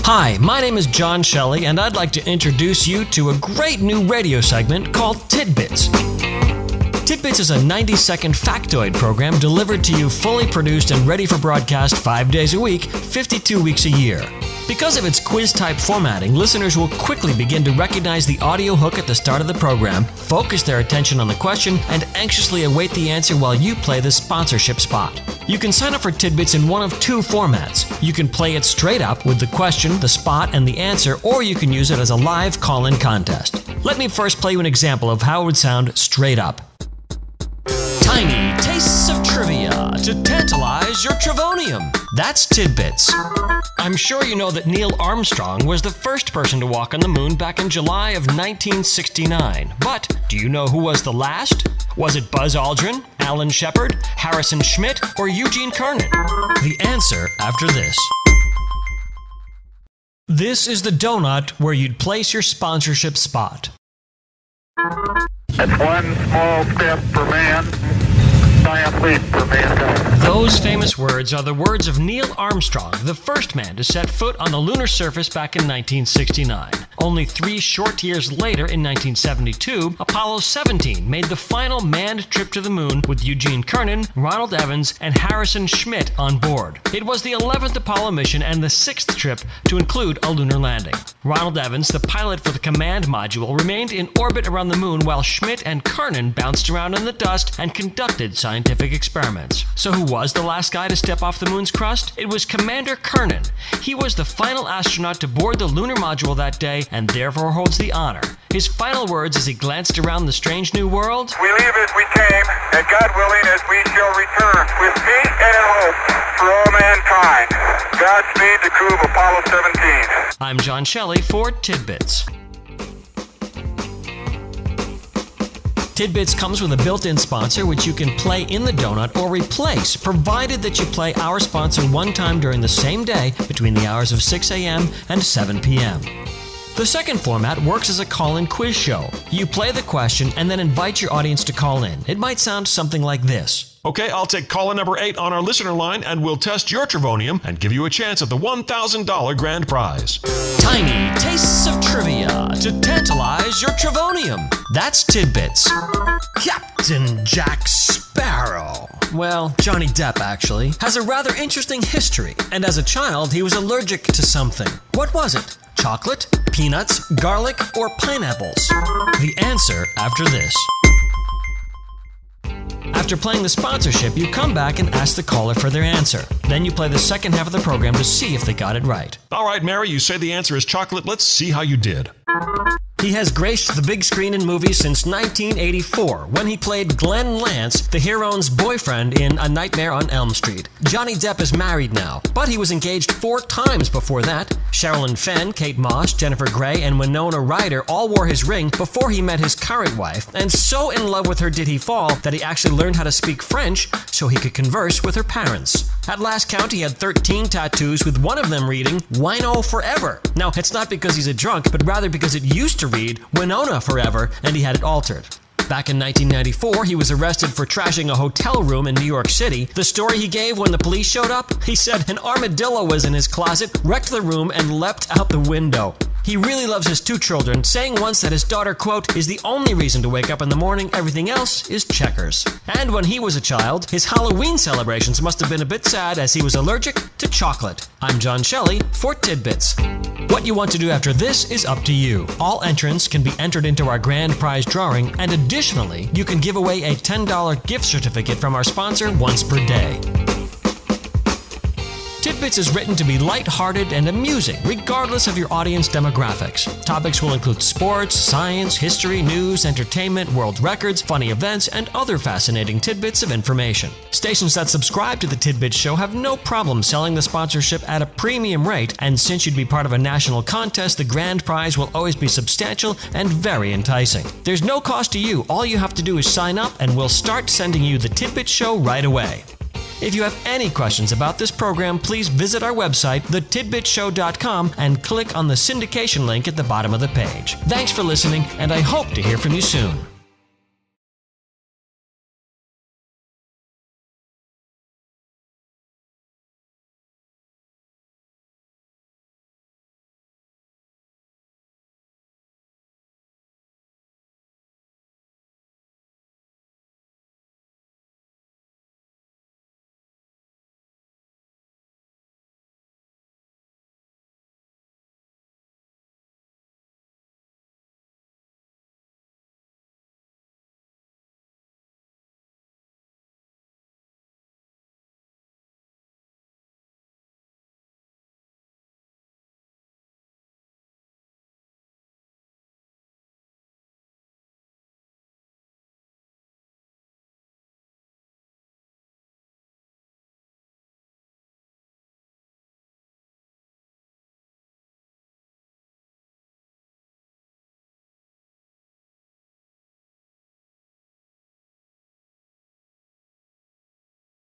Hi, my name is John Shelley, and I'd like to introduce you to a great new radio segment called Tidbits. Tidbits is a 90-second factoid program delivered to you fully produced and ready for broadcast 5 days a week, 52 weeks a year. Because of its quiz-type formatting, listeners will quickly begin to recognize the audio hook at the start of the program, focus their attention on the question, and anxiously await the answer while you play the sponsorship spot. You can sign up for Tidbits in one of two formats. You can play it straight up with the question, the spot, and the answer, or you can use it as a live call-in contest. Let me first play you an example of how it would sound straight up. Tiny tastes of trivia to tantalize your Trivonium. That's Tidbits. I'm sure you know that Neil Armstrong was the first person to walk on the moon back in July of 1969. But do you know who was the last? Was it Buzz Aldrin, Alan Shepard, Harrison Schmitt, or Eugene Cernan? The answer after this. This is the donut where you'd place your sponsorship spot. That's one small step for man, giant leap for mankind. Those famous words are the words of Neil Armstrong, the first man to set foot on the lunar surface back in 1969. Only 3 short years later, in 1972, Apollo 17 made the final manned trip to the moon with Eugene Cernan, Ronald Evans, and Harrison Schmitt on board. It was the 11th Apollo mission and the 6th trip to include a lunar landing. Ronald Evans, the pilot for the command module, remained in orbit around the moon while Schmitt and Cernan bounced around in the dust and conducted scientific experiments. So who was the last guy to step off the moon's crust? It was Commander Cernan. He was the final astronaut to board the lunar module that day and therefore holds the honor. His final words as he glanced around the strange new world: We leave as we came, and God willing as we shall return, with peace and in hope for all mankind. Godspeed the crew of Apollo 17. I'm John Shelley for Tidbits. Tidbits comes with a built-in sponsor which you can play in the donut or replace, provided that you play our sponsor one time during the same day between the hours of 6 a.m. and 7 p.m. The second format works as a call-in quiz show. You play the question and then invite your audience to call in. It might sound something like this. Okay, I'll take caller number 8 on our listener line, and we'll test your Trivonium and give you a chance at the $1,000 grand prize. Tiny tastes of trivia to tantalize your Trivonium. That's Tidbits. Captain Jack Sparrow. Well, Johnny Depp, actually, has a rather interesting history, and as a child, he was allergic to something. What was it? Chocolate, peanuts, garlic, or pineapples? The answer after this. After playing the sponsorship, you come back and ask the caller for their answer. Then you play the second half of the program to see if they got it right. All right, Mary, you say the answer is chocolate. Let's see how you did. He has graced the big screen in movies since 1984, when he played Glenn Lance, the heroine's boyfriend in A Nightmare on Elm Street. Johnny Depp is married now, but he was engaged 4 times before that. Sherilyn Fenn, Kate Moss, Jennifer Grey, and Winona Ryder all wore his ring before he met his current wife, and so in love with her did he fall that he actually learned how to speak French so he could converse with her parents. At last count, he had 13 tattoos, with one of them reading, Wino Forever. Now, it's not because he's a drunk, but rather because it used to read Winona Forever, and he had it altered. Back in 1994, he was arrested for trashing a hotel room in New York City. The story he gave when the police showed up? He said an armadillo was in his closet, wrecked the room, and leapt out the window. He really loves his 2 children, saying once that his daughter, quote, is the only reason to wake up in the morning. Everything else is checkers. And when he was a child, his Halloween celebrations must have been a bit sad as he was allergic to chocolate. I'm John Shelley for Tidbits. What you want to do after this is up to you. All entrants can be entered into our grand prize drawing, and additionally, you can give away a $10 gift certificate from our sponsor once per day. Tidbits is written to be lighthearted and amusing, regardless of your audience demographics. Topics will include sports, science, history, news, entertainment, world records, funny events, and other fascinating tidbits of information. Stations that subscribe to the Tidbits Show have no problem selling the sponsorship at a premium rate, and since you'd be part of a national contest, the grand prize will always be substantial and very enticing. There's no cost to you. All you have to do is sign up, and we'll start sending you the Tidbits Show right away. If you have any questions about this program, please visit our website, thetidbitshow.com, and click on the syndication link at the bottom of the page. Thanks for listening, and I hope to hear from you soon.